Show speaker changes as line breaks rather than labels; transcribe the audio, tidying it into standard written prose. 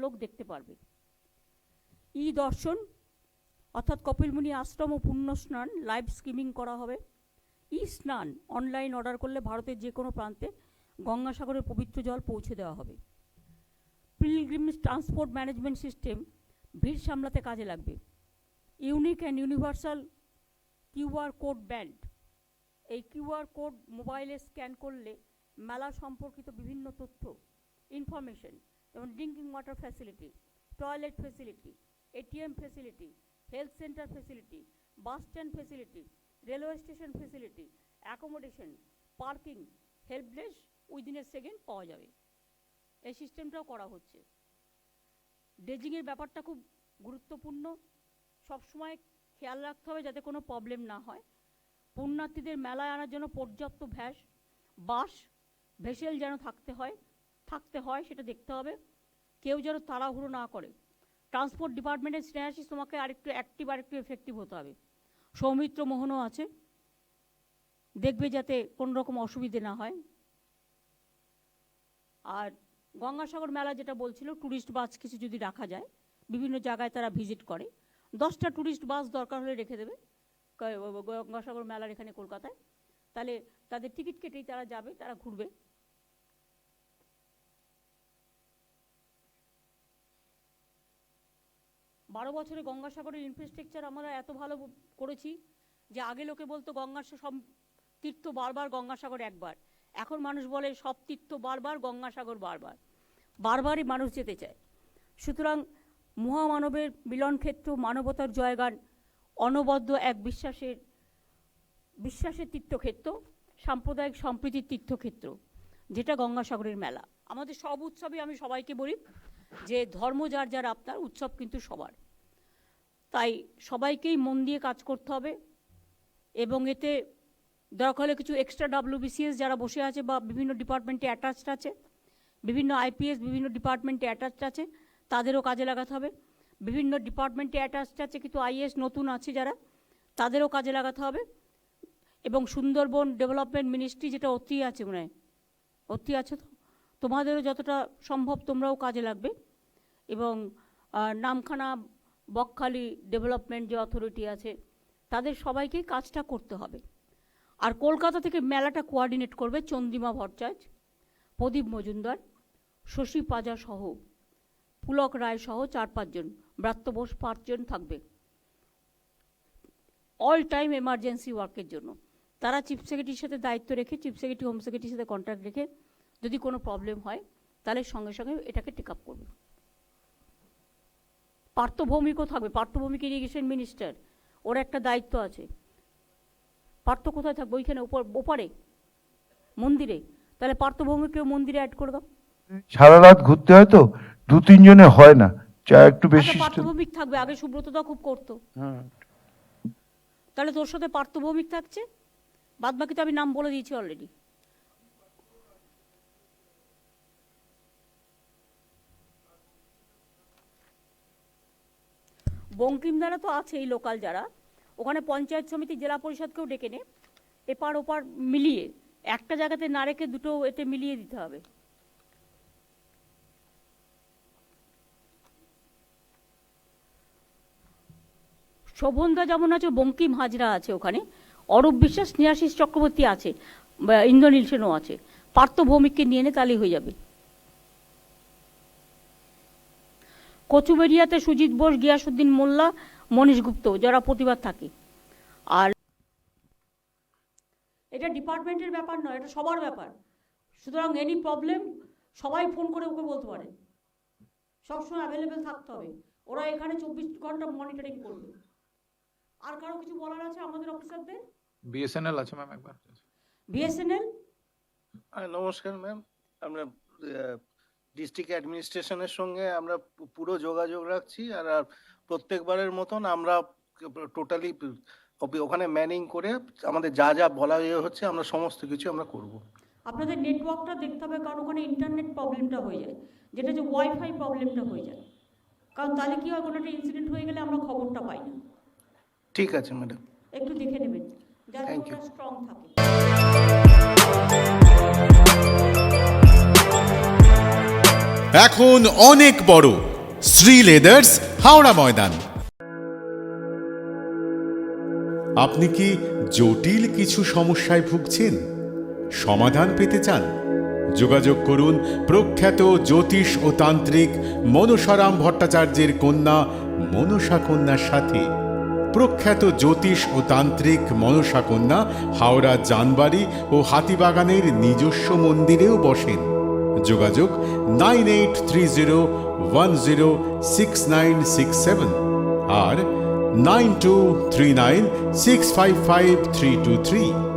লোক দেখতে পারবে। ই দর্শন অর্থাৎ কপিলমুনি আশ্রম ও পুণ্য স্নান লাইভ স্ট্রিমিং করা হবে। ই স্নান অনলাইন অর্ডার করলে ভারতের যে কোনো প্রান্তে গঙ্গাসাগরের পবিত্র জল পৌঁছে দেওয়া হবে। পিলগ্রিমেজ ট্রান্সপোর্ট ম্যানেজমেন্ট সিস্টেম ভিড় সামলাতে কাজে লাগবে। Unique and universal QR code band, এই কিউআর কোড মোবাইলে স্ক্যান করলে মেলা সম্পর্কিত বিভিন্ন তথ্য ইনফরমেশন, যেমন drinking water facility, toilet facility, ATM facility, health centre facility, bus stand facility, railway station facility, accommodation, parking, helpdesk within a second পাওয়া যাবে। এই সিস্টেমটাও করা হচ্ছে। ড্রেজিংয়ের ব্যাপারটা খুব গুরুত্বপূর্ণ, সবসময় খেয়াল রাখতে হবে যাতে কোনো প্রবলেম না হয়। পুণ্যার্থীদের মেলায় আনার জন্য পর্যাপ্ত বাস ভেসেল যেন থাকতে হয় সেটা দেখতে হবে। কেউ যেন তাড়াহুড়ো না করে। ট্রান্সপোর্ট ডিপার্টমেন্টের স্নেহাশিস তোমাকে আরেকটু অ্যাক্টিভ আরেকটু এফেক্টিভ হতে হবে। সৌমিত্র মোহনও আছে, দেখবে যাতে কোনো রকম অসুবিধে না হয়। আর গঙ্গাসাগর মেলা যেটা বলছিল, ট্যুরিস্ট বাস কিছু যদি রাখা যায়, বিভিন্ন জায়গায় তারা ভিজিট করে, 10টা ট্যুরিস্ট বাস দরকার হলে রেখে দেবে গঙ্গাসাগর মেলার এখানে কলকাতায়, তাহলে তাদের টিকিট কেটেই তারা যাবে, তারা ঘুরবে। বারো বছরে গঙ্গাসাগরের ইনফ্রাস্ট্রাকচার আমরা এত ভালো করেছি যে আগে লোকে বলতো গঙ্গাসাগর সব তীর্থ বারবার, গঙ্গাসাগর একবার। এখন মানুষ বলে সব তীর্থ বারবার, গঙ্গাসাগর বারবারই মানুষ যেতে চায়। সুতরাং মহামানবের মিলনক্ষেত্র, মানবতার জয়গান, অনবদ্য এক বিশ্বাসের তীর্থক্ষেত্র, সাম্প্রদায়িক সম্প্রীতির তীর্থক্ষেত্র, যেটা গঙ্গাসাগরের মেলা। আমাদের সব উৎসবে আমি সবাইকে বলি যে ধর্ম যার যার আপনার, উৎসব কিন্তু সবার। তাই সবাইকেই মন দিয়ে কাজ করতে হবে এবং এতে দরকার হলে কিছু এক্সট্রা WBCS যারা বসে আছে বা বিভিন্ন ডিপার্টমেন্টে অ্যাটাচড আছে, বিভিন্ন IPS বিভিন্ন ডিপার্টমেন্টে অ্যাটাচড আছে, তাদেরও কাজে লাগাতে হবে। বিভিন্ন ডিপার্টমেন্টে অ্যাটাচড আছে কিন্তু IAS নতুন আছে যারা, তাদেরও কাজে লাগাতে হবে। এবং সুন্দরবন ডেভেলপমেন্ট মিনিস্ট্রি যেটা অতি আছে, মনে হয় অতি আছে, তো তোমাদেরও যতটা সম্ভব তোমরাও কাজে লাগবে। এবং নামখানা বকখালি ডেভেলপমেন্ট যে অথরিটি আছে, তাদের সবাইকেই কাজটা করতে হবে। আর কলকাতা থেকে মেলাটা কোঅর্ডিনেট করবে চন্দ্রিমা ভট্টাচার্য, প্রদীপ মজুমদার, শশী পাজা সহ, পুলক রায় সহ 4-5 জন, ব্রাত্য বোস 5 জন থাকবে অল টাইম এমার্জেন্সি ওয়ার্কের জন্য। তারা চিফ সেক্রেটারির সাথে দায়িত্ব রেখে, চিফ সেক্রেটারি হোম সেক্রেটারির সাথে কন্ট্যাক্ট রেখে যদি কোনো প্রবলেম হয় তাহলে সঙ্গে সঙ্গে এটাকে টেক আপ করবে। পার্থ ভৌমিকও থাকবে, পার্থ ভৌমিক ইরিগেশন মিনিস্টার, ওর একটা দায়িত্ব আছে। পার্থ কোথায় থাকবে? ওইখানে ওপারে মন্দিরে, তাহলে পার্থ ভৌমিককেও মন্দিরে অ্যাড করে দাও।
সারা রাত ঘুরতে হয় তো, 2-3 জনে হয় না, একটু বেশি।
পার্থ ভৌমিক থাকবে, আগে সুব্রতদা খুব করতো। তাহলে তোর সাথে পার্থ ভৌমিক থাকছে, বাদ বাকি তো আমি নাম বলে দিয়েছি অলরেডি। বঙ্কিমদারা তো আছেই লোকাল যারা, ওখানে পঞ্চায়েত সমিতি জেলা পরিষদকেও ডেকে নে, এপার ওপার মিলিয়ে, একটা জায়গাতে না রেখে দুটো এতে মিলিয়ে দিতে হবে। শোভনদা যেমন আছে, বঙ্কিম হাজরা আছে ওখানে, অরূপ বিশ্বাস, স্নেহাশিস চক্রবর্তী আছে, ইন্দ্রনীল সেনও আছে, পার্থ ভৌমিককে নিয়ে নে, তাহলেই হয়ে যাবে। কচুবেরিয়াতে সুজিত বোস, গিয়াসুদ্দিন মোল্লা, মনীশ গুপ্ত যারা প্রতিবাদ থাকে। আর এটা ডিপার্টমেন্টের ব্যাপার নয়, এটা সবার ব্যাপার। সুতরাং এনি প্রবলেম সবাই ফোন করে ওকে বলতে পারে, সবসময় অ্যাভেলেবেল থাকতে হবে। ওরা এখানে 24 ঘন্টা মনিটরিং করবে। আর কারো কিছু বলার আছে আমাদের অফিসারদের?
BSNL আছে ম্যাম একবার।
BSNL,
নমস্কার ম্যাম, আমরা ডিস্ট্রিক্ট অ্যাডমিনিস্ট্রেশনের সঙ্গে আমরা পুরো যোগাযোগ রাখছি। আর প্রত্যেকবারের মতন আমরা টোটালি ওখানে ম্যানিং করে আমাদের যা যা বলা হচ্ছে আমরা সমস্ত কিছু আমরা করব।
আপনাদের নেটওয়ার্কটা দেখতে হবে, কারণ ওখানে ইন্টারনেট প্রবলেমটা হয়ে যায়, যেটা যে ওয়াইফাই প্রবলেমটা হয়ে যায়। কারণ তাহলে কি হয়, কোনো একটা ইনসিডেন্ট হয়ে গেলে আমরা খবরটা পাই না।
ঠিক আছে ম্যাডাম,
একটু দেখে নেবেন যাতে
Thank you.
ওটা স্ট্রং থাকে।
এখন অনেক বড় শ্রী লেদার্স, হাওড়া ময়দান। আপনি কি জটিল কিছু সমস্যায় ভুগছেন? সমাধান পেতে চান? যোগাযোগ করুন প্রখ্যাত জ্যোতিষ ও তান্ত্রিক মনসারাম ভট্টাচার্যের কন্যা মনসা কন্যার সাথে। প্রখ্যাত জ্যোতিষ ও তান্ত্রিক মনসা কন্যা হাওড়া জানবাড়ি ও হাতিবাগানের নিজস্ব মন্দিরেও বসেন। যোগাযোগ 9830106967 আর 9239655323।